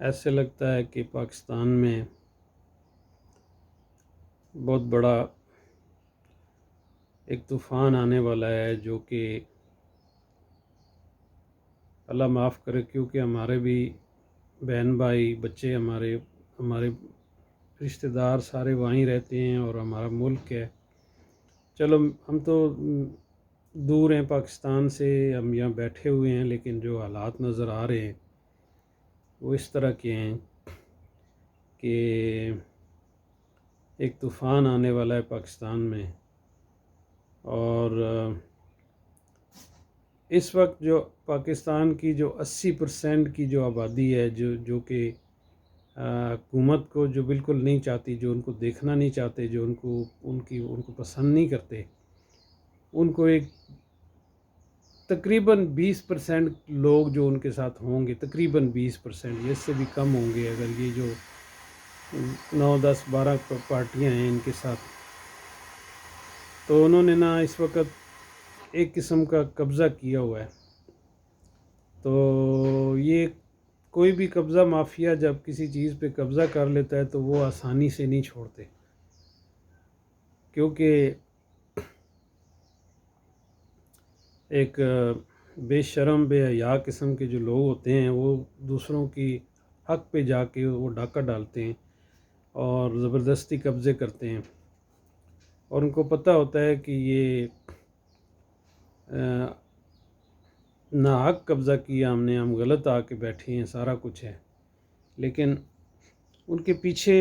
ایسے لگتا ہے کہ پاکستان میں بہت بڑا ایک طوفان آنے والا ہے، جو کہ اللہ معاف کرے، کیونکہ ہمارے بھی بہن بھائی بچے ہمارے رشتہ دار سارے وہیں رہتے ہیں اور ہمارا ملک ہے۔ چلو ہم تو دور ہیں پاکستان سے، ہم یہاں بیٹھے ہوئے ہیں، لیکن جو حالات نظر آ رہے ہیں وہ اس طرح کے ہیں کہ ایک طوفان آنے والا ہے پاکستان میں۔ اور اس وقت جو پاکستان کی جو 80% کی جو آبادی ہے، جو کہ حکومت کو جو بالکل نہیں چاہتی، جو ان کو دیکھنا نہیں چاہتے، جو ان کو پسند نہیں کرتے، ان کو ایک تقریباً 20% لوگ جو ان کے ساتھ ہوں گے، تقریباً 20%، اس سے بھی کم ہوں گے اگر یہ جو 9 10 12 پارٹیاں ہیں ان کے ساتھ، تو انہوں نے نا اس وقت ایک قسم کا قبضہ کیا ہوا ہے۔ تو یہ کوئی بھی قبضہ مافیا جب کسی چیز پہ قبضہ کر لیتا ہے تو وہ آسانی سے نہیں چھوڑتے، کیونکہ ایک بے شرم بے حیا قسم کے جو لوگ ہوتے ہیں وہ دوسروں کی حق پہ جا کے وہ ڈاکہ ڈالتے ہیں اور زبردستی قبضے کرتے ہیں، اور ان کو پتہ ہوتا ہے کہ یہ ناحق قبضہ کیا ہم غلط آ کے بیٹھے ہیں، سارا کچھ ہے، لیکن ان کے پیچھے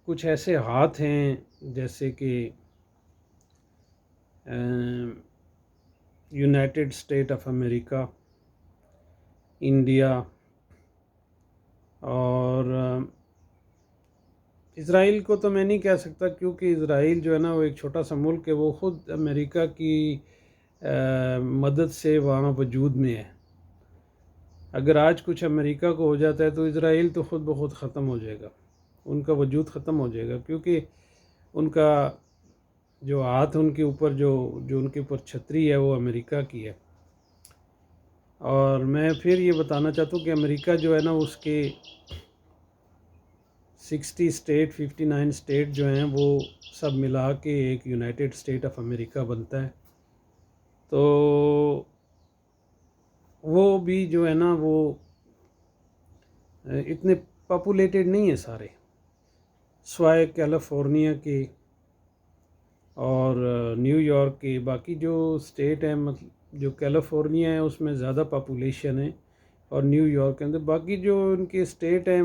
کچھ ایسے ہاتھ ہیں جیسے کہ United state of America, India اور اسرائیل کو تو میں نہیں کہہ سکتا، کیونکہ اسرائیل جو ہے نا وہ ایک چھوٹا سا ملک ہے، وہ خود امریکہ کی مدد سے وہاں وجود میں ہے۔ اگر آج کچھ امریکہ کو ہو جاتا ہے تو اسرائیل تو خود بخود ختم ہو جائے گا، ان کا وجود ختم ہو جائے گا، کیونکہ ان کا جو ہاتھ ان کے اوپر جو ان کے اوپر چھتری ہے وہ امریکہ کی ہے۔ اور میں پھر یہ بتانا چاہتا ہوں کہ امریکہ جو ہے نا اس کے 60 اسٹیٹ 59 اسٹیٹ جو ہیں وہ سب ملا کے ایک یونائٹڈ اسٹیٹ آف امریکہ بنتا ہے۔ تو وہ بھی جو ہے نا وہ اتنے پاپولیٹڈ نہیں ہیں سارے، سوائے کیلیفورنیا کے اور نیو یارک کے، باقی جو اسٹیٹ ہیں، مطلب جو کیلیفورنیا ہے اس میں زیادہ پاپولیشن ہے، اور نیو یارک کے اندر باقی جو ان کے اسٹیٹ ہیں،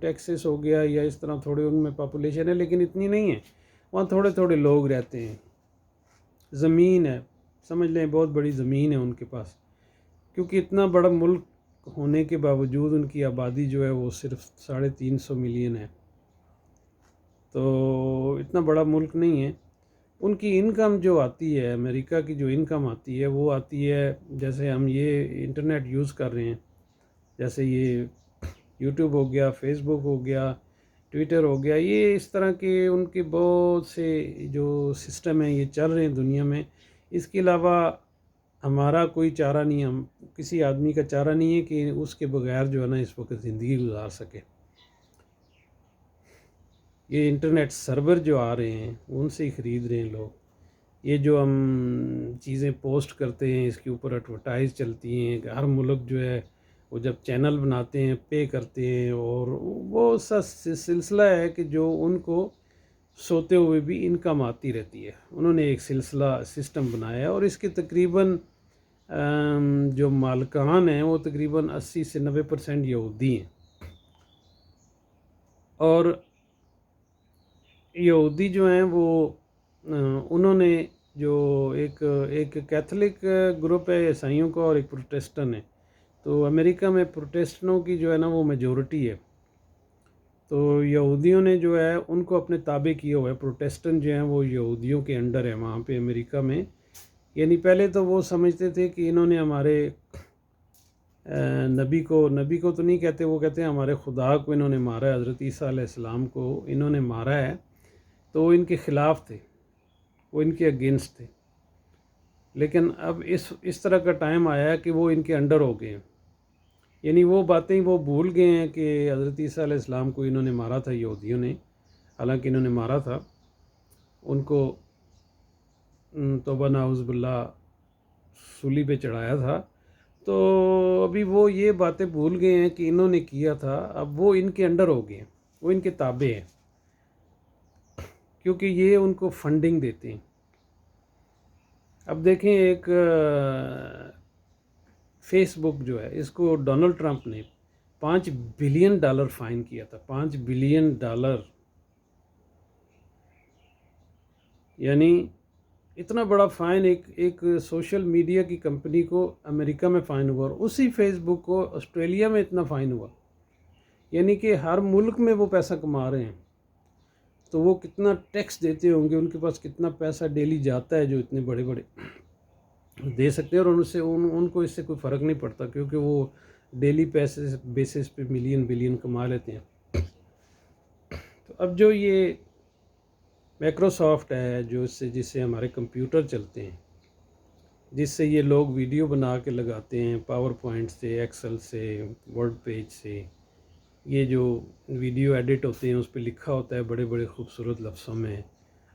ٹیکسس ہو گیا یا اس طرح، تھوڑے ان میں پاپولیشن ہے لیکن اتنی نہیں ہے، وہاں تھوڑے تھوڑے لوگ رہتے ہیں، زمین ہے، سمجھ لیں بہت بڑی زمین ہے ان کے پاس، کیونکہ اتنا بڑا ملک ہونے کے باوجود ان کی آبادی جو ہے وہ صرف 350 ملین ہے، تو اتنا بڑا ملک نہیں ہے۔ ان کی انکم جو آتی ہے، امریکہ کی جو انکم آتی ہے وہ آتی ہے، جیسے ہم یہ انٹرنیٹ یوز کر رہے ہیں، جیسے یہ یوٹیوب ہو گیا، فیس بک ہو گیا، ٹویٹر ہو گیا، یہ اس طرح کے ان کے بہت سے جو سسٹم ہیں یہ چل رہے ہیں دنیا میں۔ اس کے علاوہ ہمارا کوئی چارہ نہیں، ہم کسی آدمی کا چارہ نہیں ہے کہ اس کے بغیر جو ہے نا اس وقت زندگی گزار سکے۔ یہ انٹرنیٹ سرور جو آ رہے ہیں ان سے ہی خرید رہے ہیں لوگ، یہ جو ہم چیزیں پوسٹ کرتے ہیں اس کے اوپر ایڈورٹائز چلتی ہیں، کہ ہر ملک جو ہے وہ جب چینل بناتے ہیں پے کرتے ہیں، اور وہ سا سلسلہ ہے کہ جو ان کو سوتے ہوئے بھی انکم آتی رہتی ہے، انہوں نے ایک سلسلہ سسٹم بنایا ہے، اور اس کے تقریباً جو مالکان ہیں وہ تقریباً 80 سے 90% یہودی ہیں، اور یہودی جو ہیں وہ انہوں نے جو ایک کیتھولک گروپ ہے عیسائیوں کا اور ایک پروٹیسٹن ہے، تو امریکہ میں پروٹیسٹنوں کی جو ہے نا وہ میجورٹی ہے، تو یہودیوں نے جو ہے ان کو اپنے تابع کیا ہوا ہے، پروٹیسٹن جو ہیں وہ یہودیوں کے انڈر ہیں وہاں پہ امریکہ میں۔ یعنی پہلے تو وہ سمجھتے تھے کہ انہوں نے ہمارے نبی کو تو نہیں کہتے، وہ کہتے ہیں ہمارے خدا کو انہوں نے مارا ہے، حضرت عیسیٰ علیہ السلام کو انہوں نے مارا ہے، تو وہ ان کے خلاف تھے، وہ ان کے اگینسٹ تھے، لیکن اب اس طرح کا ٹائم آیا ہے کہ وہ ان کے انڈر ہو گئے ہیں، یعنی وہ باتیں وہ بھول گئے ہیں کہ حضرت عیسیٰ علیہ السلام کو انہوں نے مارا تھا یہودیوں نے، حالانکہ انہوں نے مارا تھا ان کو، توبہ نعوذ باللہ، سولی پہ چڑھایا تھا۔ تو ابھی وہ یہ باتیں بھول گئے ہیں کہ انہوں نے کیا تھا، اب وہ ان کے انڈر ہو گئے ہیں، وہ ان کے تابع ہیں، کیونکہ یہ ان کو فنڈنگ دیتے ہیں۔ اب دیکھیں ایک فیس بک جو ہے، اس کو ڈونلڈ ٹرمپ نے $5 بلین فائن کیا تھا، $5 بلین، یعنی اتنا بڑا فائن ایک سوشل میڈیا کی کمپنی کو امریکہ میں فائن ہوا، اور اسی فیس بک کو آسٹریلیا میں اتنا فائن ہوا، یعنی کہ ہر ملک میں وہ پیسہ کما رہے ہیں۔ تو وہ کتنا ٹیکس دیتے ہوں گے، ان کے پاس کتنا پیسہ ڈیلی جاتا ہے جو اتنے بڑے بڑے دے سکتے ہیں، اور ان کو اس سے کوئی فرق نہیں پڑتا، کیونکہ وہ ڈیلی پیسے بیسس پہ ملین بلین کما لیتے ہیں۔ تو اب جو یہ مائکروسافٹ ہے، جس سے ہمارے کمپیوٹر چلتے ہیں، جس سے یہ لوگ ویڈیو بنا کے لگاتے ہیں، پاور پوائنٹ سے، ایکسل سے، ورڈ پیج سے، یہ جو ویڈیو ایڈٹ ہوتے ہیں اس پہ لکھا ہوتا ہے بڑے بڑے خوبصورت لفظوں میں،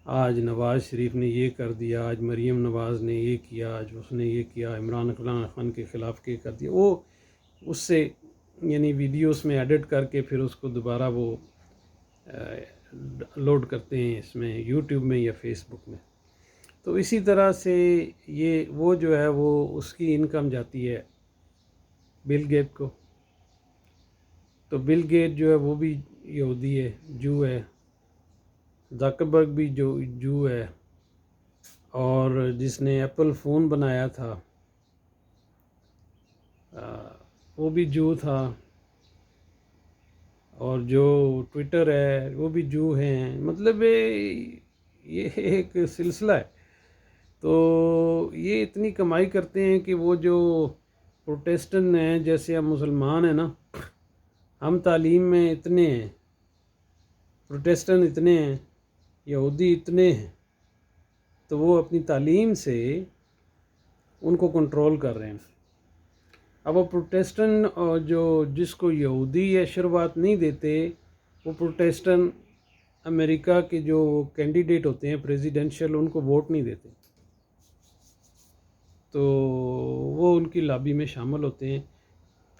آج نواز شریف نے یہ کر دیا، آج مریم نواز نے یہ کیا، آج اس نے یہ کیا، عمران خان کے خلاف یہ کر دیا، وہ اس سے یعنی ویڈیوز میں ایڈٹ کر کے پھر اس کو دوبارہ وہ لوڈ کرتے ہیں اس میں یوٹیوب میں یا فیس بک میں۔ تو اسی طرح سے وہ جو ہے وہ اس کی انکم جاتی ہے بل گیٹ کو۔ تو بل گیٹ جو ہے وہ بھی یہودی ہے، جو ہے، زکربرگ بھی جو ہے، اور جس نے ایپل فون بنایا تھا وہ بھی جو تھا، اور جو ٹویٹر ہے وہ بھی جو ہیں، مطلب یہ ایک سلسلہ ہے۔ تو یہ اتنی کمائی کرتے ہیں کہ وہ جو پروٹیسٹنٹ ہیں، جیسے ہم مسلمان ہیں نا، ہم تعلیم میں اتنے ہیں، پروٹیسٹنٹ اتنے ہیں، یہودی اتنے ہیں، تو وہ اپنی تعلیم سے ان کو کنٹرول کر رہے ہیں۔ اب وہ پروٹیسٹنٹ اور جس کو یہودی یا شروعات نہیں دیتے، وہ پروٹیسٹنٹ امریکہ کے جو کینڈیڈیٹ ہوتے ہیں پریزیڈنشل، ان کو ووٹ نہیں دیتے، تو وہ ان کی لابی میں شامل ہوتے ہیں۔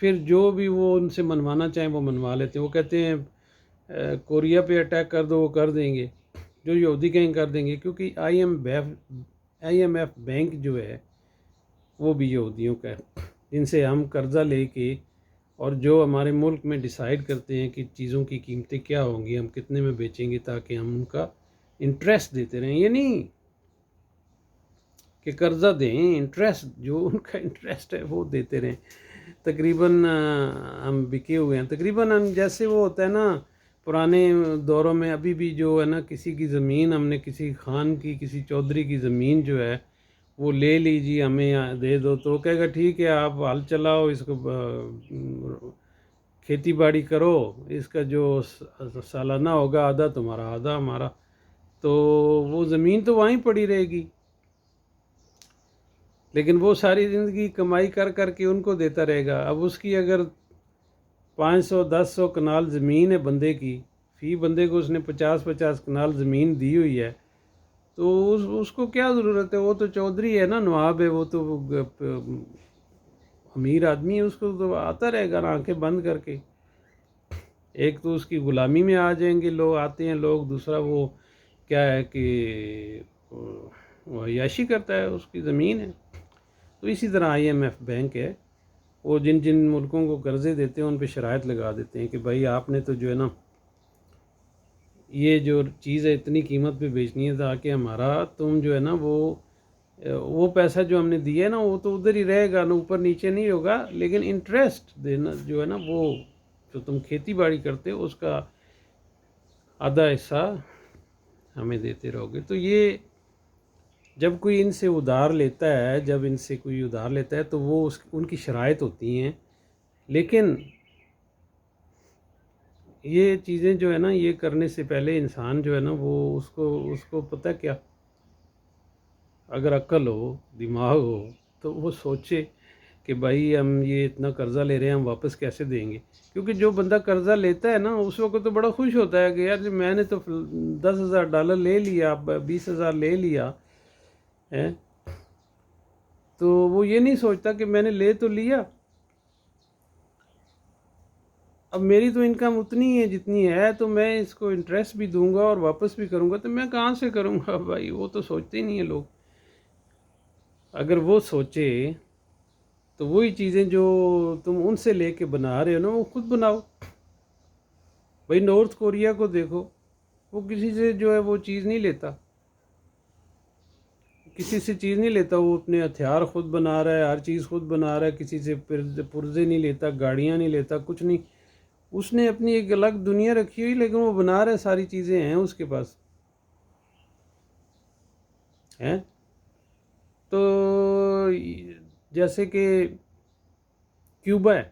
پھر جو بھی وہ ان سے منوانا چاہیں وہ منوا لیتے ہیں، وہ کہتے ہیں کوریا پہ اٹیک کر دو، وہ کر دیں گے، جو یہودی کہیں کر دیں گے، کیونکہ آئی ایم ایف بینک جو ہے وہ بھی یہودیوں کا ہے، جن سے ہم قرضہ لے کے، اور جو ہمارے ملک میں ڈیسائیڈ کرتے ہیں کہ چیزوں کی قیمتیں کیا ہوں گی، ہم کتنے میں بیچیں گے، تاکہ ہم ان کا انٹرسٹ دیتے رہیں، یہ نہیں کہ قرضہ دیں، انٹرسٹ، جو ان کا انٹرسٹ ہے وہ دیتے رہیں۔ تقریباً ہم بکے ہوئے ہیں، تقریباً ہم جیسے وہ ہوتا ہے نا پرانے دوروں میں، ابھی بھی جو ہے نا کسی کی زمین، ہم نے کسی خان کی، کسی چودھری کی زمین جو ہے وہ لے لیجیے، ہمیں دے دو، تو وہ کہے گا ٹھیک ہے، آپ ہل چلاؤ، اس کو کھیتی باڑی کرو، اس کا جو سالانہ ہوگا آدھا تمہارا آدھا ہمارا، تو وہ زمین تو وہیں پڑی رہے گی، لیکن وہ ساری زندگی کمائی کر کر کے ان کو دیتا رہے گا۔ اب اس کی اگر 500-1000 کنال زمین ہے بندے کی، فی بندے کو اس نے 50-50 کنال زمین دی ہوئی ہے، تو اس کو کیا ضرورت ہے؟ وہ تو چودھری ہے نا، نواب ہے، وہ تو امیر آدمی ہے، اس کو تو آتا رہے گا آنکھیں بند کر کے۔ ایک تو اس کی غلامی میں آ جائیں گے لوگ، آتے ہیں لوگ، دوسرا وہ کیا ہے کہ وہ عیاشی کرتا ہے، اس کی زمین ہے۔ تو اسی طرح آئی ایم ایف بینک ہے، وہ جن ملکوں کو قرضے دیتے ہیں ان پہ شرائط لگا دیتے ہیں کہ بھائی آپ نے تو جو ہے نا یہ جو چیز ہے اتنی قیمت پہ بیچنی ہے، تاکہ ہمارا تم جو ہے نا وہ پیسہ جو ہم نے دیا ہے نا وہ تو ادھر ہی رہے گا نا، اوپر نیچے نہیں ہوگا، لیکن انٹرسٹ دینا جو ہے نا، وہ جو تم کھیتی باڑی کرتے ہو اس کا آدھا حصہ ہمیں دیتے رہو گے۔ تو یہ جب کوئی ان سے ادھار لیتا ہے تو وہ ان کی شرائط ہوتی ہیں، لیکن یہ چیزیں جو ہے نا یہ کرنے سے پہلے انسان جو ہے نا وہ اس کو پتہ کیا، اگر عقل ہو، دماغ ہو، تو وہ سوچے کہ بھائی ہم یہ اتنا قرضہ لے رہے ہیں، ہم واپس کیسے دیں گے؟ کیونکہ جو بندہ قرضہ لیتا ہے نا اس وقت تو بڑا خوش ہوتا ہے کہ یار جی میں نے تو $10,000 لے لیا، 20,000 لے لیا ہے، تو وہ یہ نہیں سوچتا کہ میں نے لے تو لیا، اب میری تو انکم اتنی ہے جتنی ہے، تو میں اس کو انٹرسٹ بھی دوں گا اور واپس بھی کروں گا، تو میں کہاں سے کروں گا بھائی؟ وہ تو سوچتے ہی نہیں ہیں لوگ۔ اگر وہ سوچے تو وہی چیزیں جو تم ان سے لے کے بنا رہے ہو نا وہ خود بناؤ۔ بھائی نارتھ کوریا کو دیکھو، وہ کسی سے جو ہے وہ چیز نہیں لیتا، کسی سے چیز نہیں لیتا، وہ اپنے ہتھیار خود بنا رہا ہے، ہر چیز خود بنا رہا ہے، کسی سے پرزے نہیں لیتا، گاڑیاں نہیں لیتا، کچھ نہیں۔ اس نے اپنی ایک الگ دنیا رکھی ہوئی، لیکن وہ بنا رہا ہے، ساری چیزیں ہیں اس کے پاس ہیں۔ تو جیسے کہ کیوبا ہے،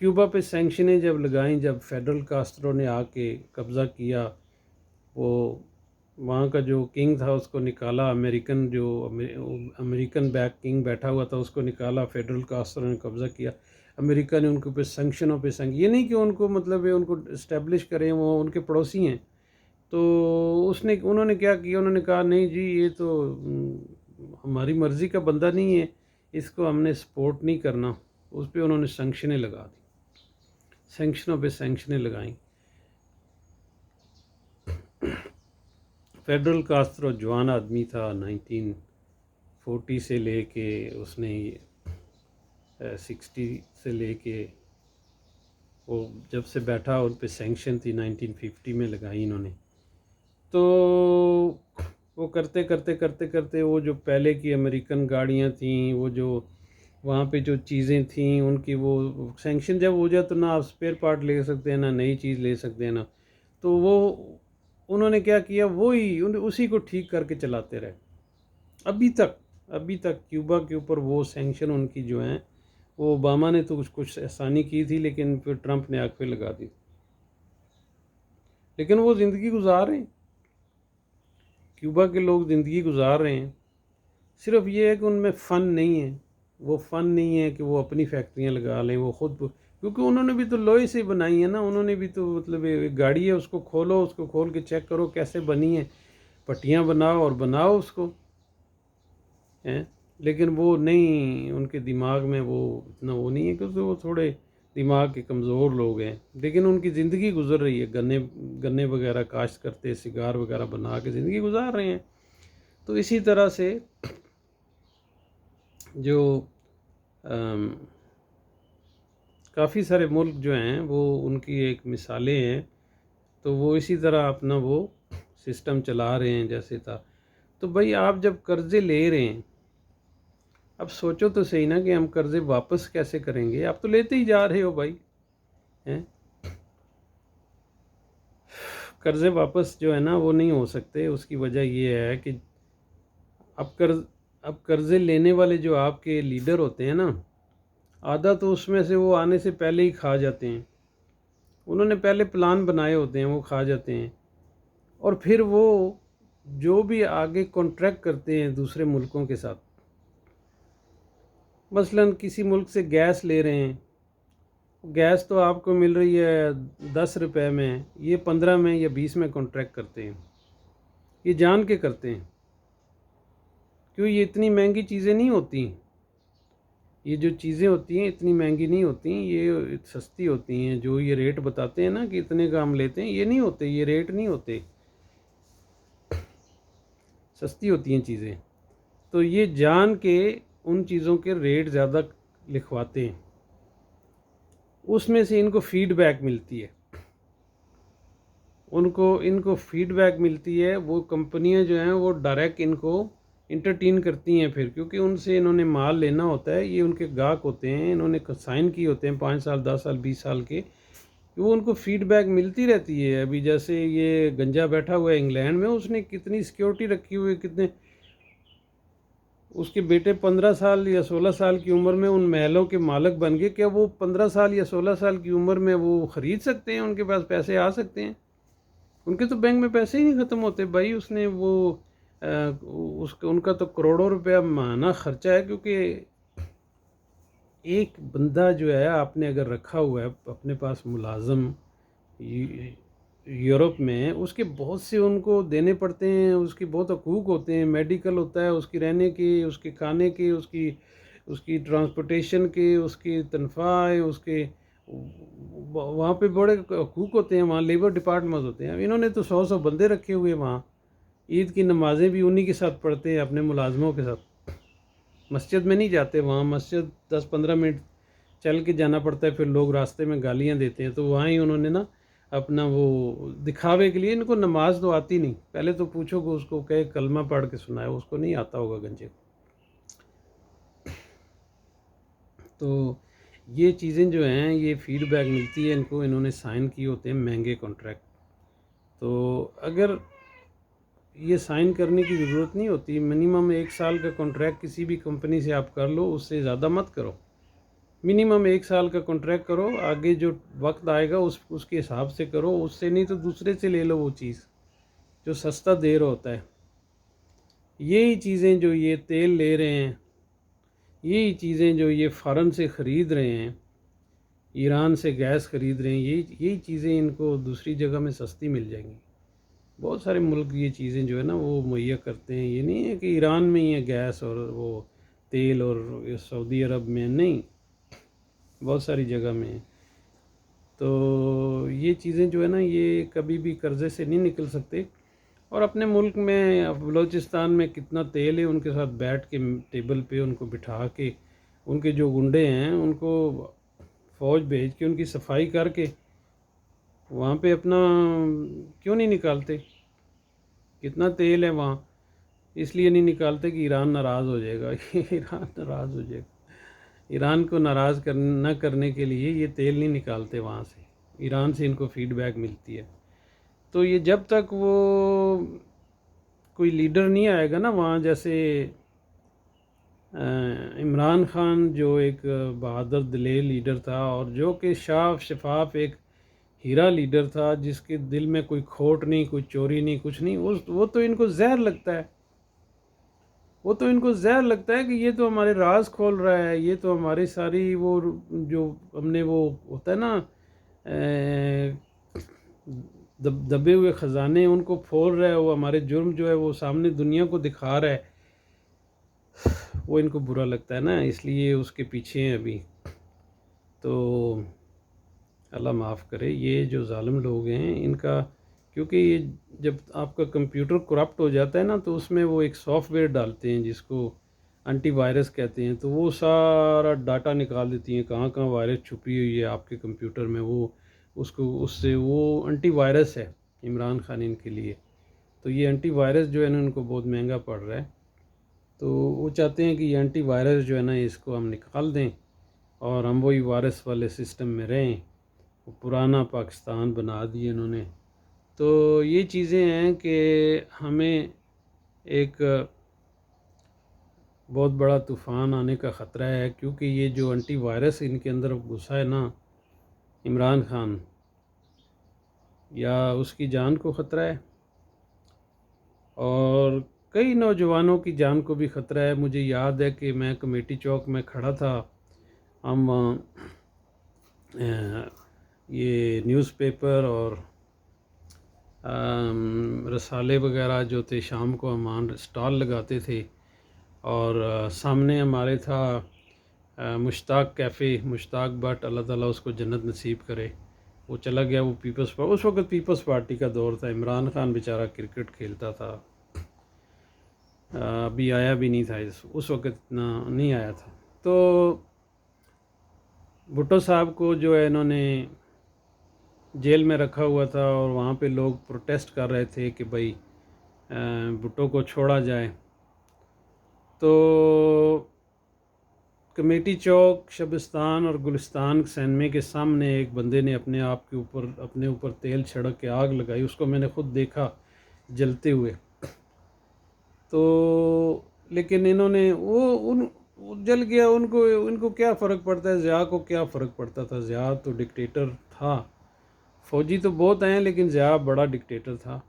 کیوبا پہ سینکشنیں جب لگائیں، جب فیڈرل کاسٹرو نے آ کے قبضہ کیا، وہ وہاں کا جو کنگ تھا اس کو نکالا، امریکن بیک کنگ بیٹھا ہوا تھا اس کو نکالا، فیڈرل کاسٹرو نے قبضہ کیا، امریکہ نے ان کے اوپر سینکشنوں پہ یہ نہیں کہ ان کو مطلب ہے ان کو اسٹیبلش کریں، وہ ان کے پڑوسی ہیں، تو انہوں نے کیا کیا، انہوں نے کہا نہیں جی یہ تو ہماری مرضی کا بندہ نہیں ہے، اس کو ہم نے سپورٹ نہیں کرنا، اس پہ انہوں نے سینکشنیں لگا دی، سینکشنوں پہ سینکشنیں لگائیں۔ فیڈرل کاسٹرو جوان آدمی تھا، 1940 سے لے کے اس نے 60 سے لے کے وہ جب سے بیٹھا ان پہ سینکشن تھی 1950 میں لگائی انہوں نے، تو وہ کرتے کرتے کرتے کرتے وہ جو پہلے کی امریکن گاڑیاں تھیں، وہ جو وہاں پہ جو چیزیں تھیں ان کی، وہ سینکشن جب ہو جائے تو نہ آپ اسپیئر پارٹ لے سکتے ہیں، نہ نئی چیز لے سکتے ہیں، نہ تو وہ انہوں نے کیا کیا، وہی اسی کو ٹھیک کر کے چلاتے رہے ابھی تک کیوبا کے اوپر وہ سینکشن ان کی جو ہیں، وہ اوباما نے تو کچھ آسانی کی تھی، لیکن پھر ٹرمپ نے آگ پہ لگا دی، لیکن وہ زندگی گزار رہے ہیں، کیوبا کے لوگ زندگی گزار رہے ہیں۔ صرف یہ ہے کہ ان میں فن نہیں ہے، وہ فن نہیں ہے کہ وہ اپنی فیکٹریاں لگا لیں، وہ خود، کیونکہ انہوں نے بھی تو لوہے سے بنائی ہے نا، انہوں نے بھی تو مطلب ایک گاڑی ہے، اس کو کھولو، اس کو کھول کے چیک کرو کیسے بنی ہے، پٹیاں بناؤ اور بناؤ اس کو ہیں، لیکن وہ نہیں، ان کے دماغ میں وہ اتنا وہ نہیں ہے، کیونکہ وہ تھوڑے دماغ کے کمزور لوگ ہیں، لیکن ان کی زندگی گزر رہی ہے، گنے وغیرہ کاشت کرتے، سگار وغیرہ بنا کے زندگی گزار رہے ہیں۔ تو اسی طرح سے جو کافی سارے ملک جو ہیں وہ ان کی ایک مثالیں ہیں، تو وہ اسی طرح اپنا وہ سسٹم چلا رہے ہیں جیسے تھا۔ تو بھائی آپ جب قرضے لے رہے ہیں، اب سوچو تو صحیح نا کہ ہم قرضے واپس کیسے کریں گے؟ آپ تو لیتے ہی جا رہے ہو بھائی، قرضے واپس جو ہے نا وہ نہیں ہو سکتے۔ اس کی وجہ یہ ہے کہ اب قرضے لینے والے جو آپ کے لیڈر ہوتے ہیں نا، آدھا تو اس میں سے وہ آنے سے پہلے ہی کھا جاتے ہیں، انہوں نے پہلے پلان بنائے ہوتے ہیں، وہ کھا جاتے ہیں، اور پھر وہ جو بھی آگے کانٹریکٹ کرتے ہیں دوسرے ملکوں کے ساتھ، مثلا کسی ملک سے گیس لے رہے ہیں، گیس تو آپ کو مل رہی ہے 10 روپے میں، یہ 15 میں یا 20 میں کانٹریکٹ کرتے ہیں، یہ جان کے کرتے ہیں، کیوں یہ اتنی مہنگی چیزیں نہیں ہوتی، یہ جو چیزیں ہوتی ہیں اتنی مہنگی نہیں ہوتی، یہ سستی ہوتی ہیں، جو یہ ریٹ بتاتے ہیں نا کہ اتنے کا ہم لیتے ہیں، یہ نہیں ہوتے، یہ ریٹ نہیں ہوتے، سستی ہوتی ہیں چیزیں، تو یہ جان کے ان چیزوں کے ریٹ زیادہ لکھواتے ہیں، اس میں سے ان کو فیڈ بیک ملتی ہے، ان کو فیڈ بیک ملتی ہے، وہ کمپنیاں جو ہیں وہ ڈائریکٹ ان کو انٹرٹین کرتی ہیں پھر، کیونکہ ان سے انہوں نے مال لینا ہوتا ہے، یہ ان کے گاہک ہوتے ہیں، انہوں نے سائن کیے ہوتے ہیں 5 سال 10 سال 20 سال کے، وہ ان کو فیڈ بیک ملتی رہتی ہے۔ ابھی جیسے یہ گنجا بیٹھا ہوا ہے انگلینڈ میں، اس نے کتنی سیکیورٹی رکھی ہوئی، کتنے اس کے بیٹے 15 سال یا 16 سال کی عمر میں ان محلوں کے مالک بن گئے، کیا وہ 15 سال یا 16 سال کی عمر میں وہ خرید سکتے ہیں؟ ان کے پاس پیسے آ سکتے ہیں؟ ان کے تو بینک میں پیسے ہی نہیں ختم ہوتے بھائی، اس نے وہ ان کا تو کروڑوں روپیہ ماہانہ خرچہ ہے، کیونکہ ایک بندہ جو ہے آپ نے اگر رکھا ہوا ہے اپنے پاس ملازم یورپ میں، اس کے بہت سے ان کو دینے پڑتے ہیں، اس کی بہت حقوق ہوتے ہیں، میڈیکل ہوتا ہے، اس کی رہنے کی، اس کے کھانے کی، اس کی ٹرانسپورٹیشن کی، اس کی تنخواہ، اس کے وہاں پہ بڑے حقوق ہوتے ہیں، وہاں لیبر ڈپارٹمنٹ ہوتے ہیں. اب انہوں نے تو 100 بندے رکھے ہوئے وہاں، عید کی نمازیں بھی انہی کے ساتھ پڑھتے ہیں اپنے ملازموں کے ساتھ. مسجد میں نہیں جاتے، وہاں مسجد 10-15 منٹ چل کے جانا پڑتا ہے، پھر لوگ راستے میں گالیاں دیتے ہیں. تو وہاں ہی انہوں نے نا اپنا وہ دکھاوے کے لیے، ان کو نماز تو آتی نہیں، پہلے تو پوچھو کہ اس کو کہ کلمہ پڑھ کے سنائے، اس کو نہیں آتا ہوگا گنجے کو. تو یہ چیزیں جو ہیں، یہ فیڈ بیک ملتی ہے ان کو، انہوں نے سائن کیے ہوتے ہیں مہنگے کانٹریکٹ. تو اگر یہ سائن کرنے کی ضرورت نہیں ہوتی، منیمم 1 سال کا کانٹریکٹ کسی بھی کمپنی سے آپ کر لو، اس سے زیادہ مت کرو. منیمم 1 سال کا کانٹریکٹ کرو، آگے جو وقت آئے گا اس کے حساب سے کرو، اس سے نہیں تو دوسرے سے لے لو وہ چیز جو سستا دے رہا ہوتا ہے. یہی چیزیں جو یہ تیل لے رہے ہیں، یہی چیزیں جو یہ فارن سے خرید رہے ہیں، ایران سے گیس خرید رہے ہیں، یہی چیزیں ان کو دوسری جگہ میں سستی مل جائیں گی. بہت سارے ملک یہ چیزیں جو ہے نا وہ مہیا کرتے ہیں. یہ نہیں ہے کہ ایران میں ہی ہے گیس اور وہ تیل، اور سعودی عرب میں نہیں، بہت ساری جگہ میں. تو یہ چیزیں جو ہے نا یہ کبھی بھی قرضے سے نہیں نکل سکتے. اور اپنے ملک میں بلوچستان میں کتنا تیل ہے، ان کے ساتھ بیٹھ کے ٹیبل پہ ان کو بٹھا کے، ان کے جو گنڈے ہیں ان کو فوج بھیج کے ان کی صفائی کر کے وہاں پہ اپنا کیوں نہیں نکالتے؟ کتنا تیل ہے وہاں، اس لیے نہیں نکالتے کہ ایران ناراض ہو جائے گا. ایران ناراض ہو جائے گا. ایران کو ناراض نہ کرنے کے لیے یہ تیل نہیں نکالتے وہاں سے، ایران سے ان کو فیڈ بیک ملتی ہے. تو یہ جب تک وہ کوئی لیڈر نہیں آئے گا نا وہاں، جیسے عمران خان جو ایک بہادر دلیر لیڈر تھا، اور جو کہ صاف شفاف ایک ہیرا لیڈر تھا، جس کے دل میں کوئی کھوٹ نہیں، کوئی چوری نہیں، کچھ نہیں، وہ تو ان کو زہر لگتا ہے. وہ تو ان کو زہر لگتا ہے کہ یہ تو ہمارے راز کھول رہا ہے، یہ تو ہماری ساری وہ جو ہم نے وہ ہوتا ہے نا دبے ہوئے خزانے، ان کو پھول رہا ہے، وہ ہمارے جرم جو ہے وہ سامنے دنیا کو دکھا رہا ہے. وہ ان کو برا لگتا ہے نا، اس لیے اس کے پیچھے ہیں ابھی. تو اللہ معاف کرے یہ جو ظالم لوگ ہیں ان کا، کیونکہ یہ جب آپ کا کمپیوٹر کرپٹ ہو جاتا ہے نا تو اس میں وہ ایک سافٹ ویئر ڈالتے ہیں جس کو انٹی وائرس کہتے ہیں. تو وہ سارا ڈاٹا نکال دیتی ہیں، کہاں کہاں وائرس چھپی ہوئی ہے آپ کے کمپیوٹر میں. وہ اس سے وہ انٹی وائرس ہے عمران خان ان کے لیے. تو یہ انٹی وائرس جو ہے نا ان کو بہت مہنگا پڑ رہا ہے. تو وہ چاہتے ہیں کہ یہ انٹی وائرس جو ہے نا اس کو ہم نکال دیں اور ہم وہی وائرس والے سسٹم میں رہیں. وہ پرانا پاکستان بنا دیے انہوں نے. تو یہ چیزیں ہیں کہ ہمیں ایک بہت بڑا طوفان آنے کا خطرہ ہے، کیونکہ یہ جو انٹی وائرس ان کے اندر گھسا ہے نا عمران خان، یا اس کی جان کو خطرہ ہے اور کئی نوجوانوں کی جان کو بھی خطرہ ہے. مجھے یاد ہے کہ میں کمیٹی چوک میں کھڑا تھا، ہم یہ نیوز پیپر اور رسالے وغیرہ جو تھے شام کو ہم اسٹال لگاتے تھے، اور سامنے ہمارے تھا مشتاق کیفے، مشتاق بٹ، اللہ تعالیٰ اس کو جنت نصیب کرے. وہ چلا گیا، وہ اس وقت پیپلز پارٹی کا دور تھا. عمران خان بیچارہ کرکٹ کھیلتا تھا، ابھی آیا بھی نہیں تھا، اس وقت اتنا نہیں آیا تھا. تو بھٹو صاحب کو جو ہے انہوں نے جیل میں رکھا ہوا تھا، اور وہاں پہ لوگ پروٹیسٹ کر رہے تھے کہ بھائی بھٹو کو چھوڑا جائے. تو کمیٹی چوک، شبستان اور گلستان سینمے کے سامنے ایک بندے نے اپنے اوپر تیل چھڑک کے آگ لگائی. اس کو میں نے خود دیکھا جلتے ہوئے. تو لیکن انہوں نے وہ جل گیا، ان کو کیا فرق پڑتا ہے؟ ضیاء کو کیا فرق پڑتا تھا؟ ضیاء تو ڈکٹیٹر تھا. فوجی تو بہت ہیں لیکن ضیاء بڑا ڈکٹیٹر تھا.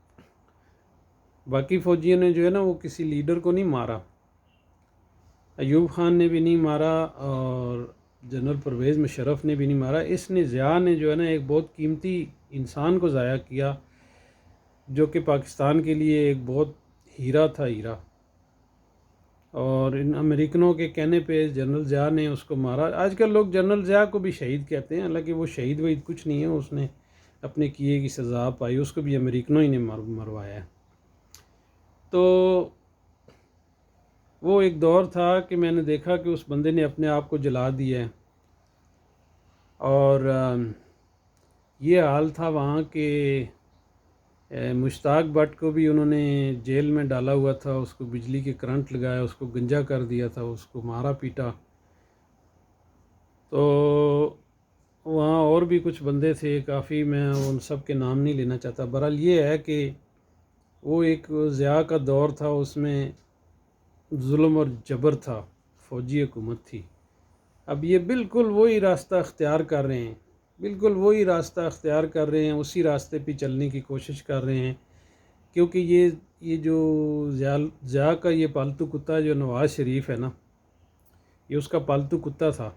باقی فوجیوں نے جو ہے نا وہ کسی لیڈر کو نہیں مارا، ایوب خان نے بھی نہیں مارا، اور جنرل پرویز مشرف نے بھی نہیں مارا، اس نے ضیاء نے جو ہے نا ایک بہت قیمتی انسان کو ضائع کیا، جو کہ پاکستان کے لیے ایک بہت ہیرا تھا، ہیرا۔ اور ان امریکنوں کے کہنے پہ جنرل ضیاء نے اس کو مارا۔ آج کل لوگ جنرل ضیاء کو بھی شہید کہتے ہیں، حالانکہ وہ شہید وہید کچھ نہیں ہے، اس نے اپنے کیے کی سزا پائی، اس کو بھی امریکنوں ہی نے مروایا ہے۔ تو وہ ایک دور تھا کہ میں نے دیکھا کہ اس بندے نے اپنے آپ کو جلا دیا ہے، اور یہ حال تھا وہاں کہ مشتاق بٹ کو بھی انہوں نے جیل میں ڈالا ہوا تھا، اس کو بجلی کے کرنٹ لگایا، اس کو گنجا کر دیا تھا، اس کو مارا پیٹا۔ تو وہاں اور بھی کچھ بندے تھے کافی، میں ان سب کے نام نہیں لینا چاہتا۔ بہرحال یہ ہے کہ وہ ایک ضیاء کا دور تھا، اس میں ظلم اور جبر تھا، فوجی حکومت تھی۔ اب یہ بالکل وہی راستہ اختیار کر رہے ہیں، بالکل وہی راستہ اختیار کر رہے ہیں، اسی راستے پہ چلنے کی کوشش کر رہے ہیں، کیونکہ یہ جو ضیاء کا یہ پالتو کتا جو نواز شریف ہے نا، یہ اس کا پالتو کتا تھا۔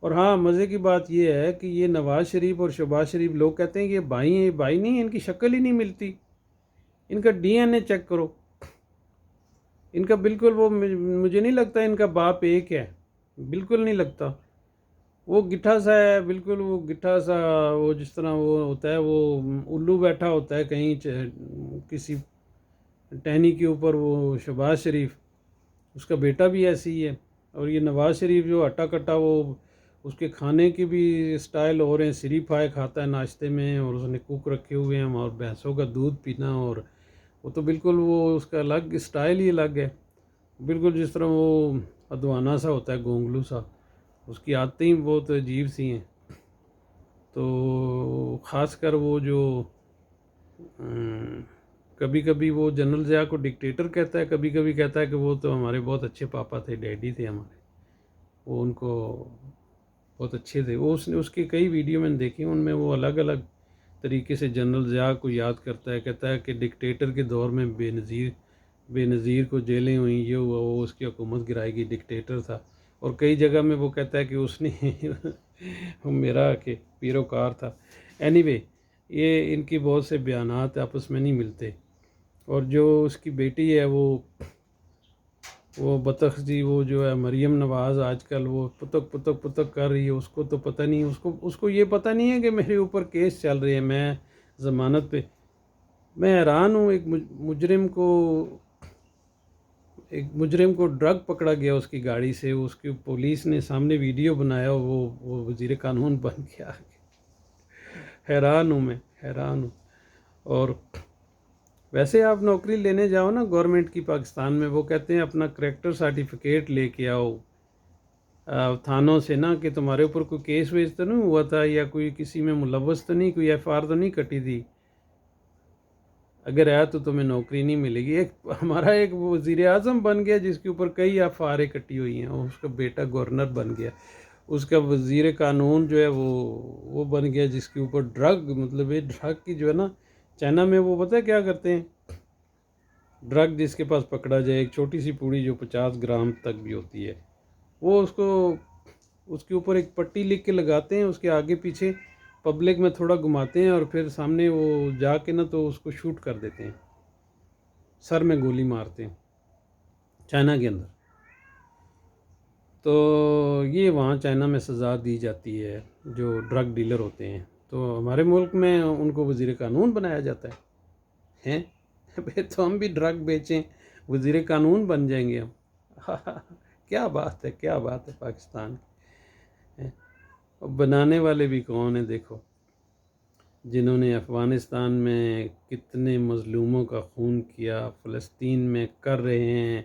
اور ہاں، مزے کی بات یہ ہے کہ یہ نواز شریف اور شہباز شریف، لوگ کہتے ہیں کہ یہ بھائی ہیں، یہ بھائی نہیں ہیں، ان کی شکل ہی نہیں ملتی، ان کا ڈی این اے چیک کرو، ان کا بالکل وہ، مجھے نہیں لگتا ان کا باپ ایک ہے، بالکل نہیں لگتا۔ وہ گٹھا سا ہے، بالکل وہ گٹھا سا، وہ جس طرح وہ ہوتا ہے، وہ الو بیٹھا ہوتا ہے کہیں کسی ٹہنی کے اوپر، وہ شہباز شریف، اس کا بیٹا بھی ایسی ہی ہے۔ اور یہ نواز شریف جو ہٹا کٹا، وہ اس کے کھانے کی بھی سٹائل ہو رہے ہیں، سری پھائے کھاتا ہے ناشتے میں، اور اس نے کوک رکھے ہوئے ہیں، اور بھینسوں کا دودھ پینا، اور وہ تو بالکل وہ اس کا الگ سٹائل ہی الگ ہے، بالکل جس طرح وہ ادوانا سا ہوتا ہے، گونگلو سا، اس کی عادتیں ہی بہت عجیب سی ہیں۔ تو خاص کر وہ جو کبھی کبھی وہ جنرل ضیاء کو ڈکٹیٹر کہتا ہے، کبھی کبھی کہتا ہے کہ وہ تو ہمارے بہت اچھے پاپا تھے، ڈیڈی تھے ہمارے، وہ ان کو بہت اچھے تھے۔ وہ اس کے کئی ویڈیو میں نے دیکھی، ان میں وہ الگ الگ طریقے سے جنرل ضیاء کو یاد کرتا ہے، کہتا ہے کہ ڈکٹیٹر کے دور میں بے نظیر کو جیلیں ہوئیں، یہ ہوا، وہ اس کی حکومت گرائی گئی، ڈکٹیٹر تھا۔ اور کئی جگہ میں وہ کہتا ہے کہ اس نے میرا کہ پیروکار تھا۔ اینی وے، یہ ان کی بہت سے بیانات آپس میں نہیں ملتے۔ اور جو اس کی بیٹی ہے، وہ بطخ جی، وہ جو ہے مریم نواز، آج کل وہ پتک پتک پتک کر رہی ہے، اس کو تو پتہ نہیں، اس کو یہ پتہ نہیں ہے کہ میرے اوپر کیس چل رہے ہیں، میں ضمانت پہ۔ میں حیران ہوں، ایک مجرم کو ڈرگ پکڑا گیا اس کی گاڑی سے، اس کی پولیس نے سامنے ویڈیو بنایا، وہ وزیر قانون بن گیا۔ حیران ہوں، میں حیران ہوں۔ اور ویسے آپ نوکری لینے جاؤ نا گورنمنٹ کی پاکستان میں، وہ کہتے ہیں اپنا کریکٹر سرٹیفکیٹ لے کے آؤ تھانوں سے نا، کہ تمہارے اوپر کوئی کیس ویس تو نہیں ہوا تھا، یا کوئی کسی میں ملوث تو نہیں، کوئی ایف آر تو نہیں کٹی تھی، اگر ہے تو تمہیں نوکری نہیں ملے گی۔ ہمارا ایک وزیر اعظم بن گیا جس کے اوپر کئی ایف آریں کٹی ہوئی ہیں، اور اس کا بیٹا گورنر بن گیا، اس کا وزیر قانون جو ہے وہ بن گیا جس کے اوپر ڈرگ، مطلب یہ ڈرگ کی جو ہے نا، چائنا میں وہ پتہ ہے کیا کرتے ہیں، ڈرگ جس کے پاس پکڑا جائے، ایک چھوٹی سی پوڑی جو 50 گرام تک بھی ہوتی ہے، وہ اس کے اوپر ایک پٹی لکھ کے لگاتے ہیں، اس کے آگے پیچھے پبلک میں تھوڑا گھماتے ہیں، اور پھر سامنے وہ جا کے نا تو اس کو شوٹ کر دیتے ہیں، سر میں گولی مارتے ہیں، چائنا کے اندر۔ تو یہ وہاں چائنا میں سزا دی جاتی ہے جو ڈرگ ڈیلر ہوتے ہیں، تو ہمارے ملک میں ان کو وزیر قانون بنایا جاتا ہے۔ پھر تو ہم بھی ڈرگ بیچیں، وزیر قانون بن جائیں گے ہم۔ کیا بات ہے، کیا بات ہے پاکستان کی۔ بنانے والے بھی کون ہیں، دیکھو، جنہوں نے افغانستان میں کتنے مظلوموں کا خون کیا، فلسطین میں کر رہے ہیں،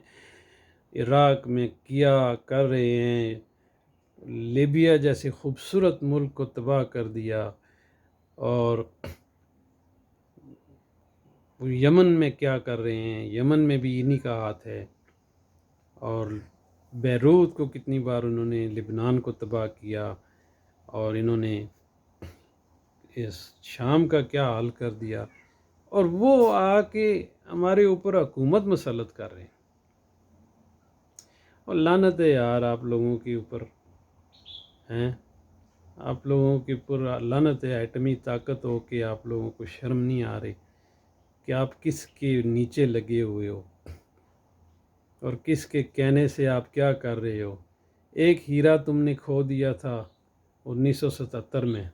عراق میں کیا کر رہے ہیں، لیبیا جیسے خوبصورت ملک کو تباہ کر دیا، اور یمن میں کیا کر رہے ہیں، یمن میں بھی انہی کا ہاتھ ہے، اور بیروت کو کتنی بار انہوں نے لبنان کو تباہ کیا، اور انہوں نے اس شام کا کیا حال کر دیا، اور وہ آ کے ہمارے اوپر حکومت مسلط کر رہے ہیں۔ اور لعنت ہے یار آپ لوگوں کے اوپر، ہیں آپ لوگوں کی پر لعنت ہے ایٹمی طاقت ہو کہ آپ لوگوں کو شرم نہیں آ رہی کہ آپ کس کے نیچے لگے ہوئے ہو اور کس کے کہنے سے آپ کیا کر رہے ہو. ایک ہیرا تم نے کھو دیا تھا 1977 میں،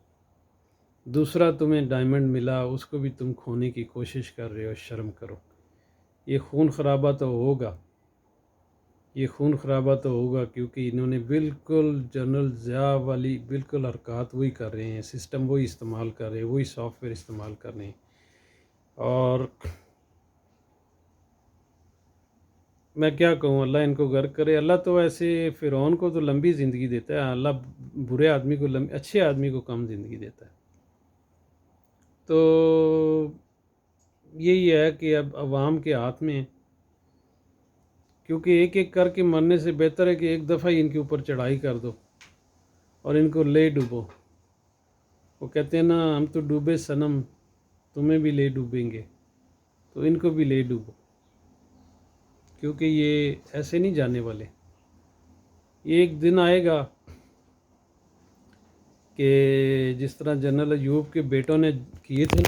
دوسرا تمہیں ڈائمنڈ ملا، اس کو بھی تم کھونے کی کوشش کر رہے ہو. شرم کرو. یہ خون خرابہ تو ہوگا، یہ خون خرابہ تو ہوگا کیونکہ انہوں نے بالکل جنرل ضیاء والی بالکل حرکات وہی کر رہے ہیں، سسٹم وہی استعمال کر رہے ہیں، وہی سافٹ ویئر استعمال کر رہے ہیں. اور میں کیا کہوں، اللہ ان کو غرق کرے. اللہ تو ایسے فرعون کو تو لمبی زندگی دیتا ہے، اللہ برے آدمی کو اچھے آدمی کو کم زندگی دیتا ہے. تو یہی ہے کہ اب عوام کے ہاتھ میں، کیونکہ ایک ایک کر کے مرنے سے بہتر ہے کہ ایک دفعہ ہی ان کے اوپر چڑھائی کر دو اور ان کو لے ڈوبو. وہ کہتے ہیں نا، ہم تو ڈوبے صنم، تمہیں بھی لے ڈوبیں گے، تو ان کو بھی لے ڈوبو، کیونکہ یہ ایسے نہیں جانے والے. یہ ایک دن آئے گا کہ جس طرح جنرل ایوب کے بیٹوں نے کیے تھے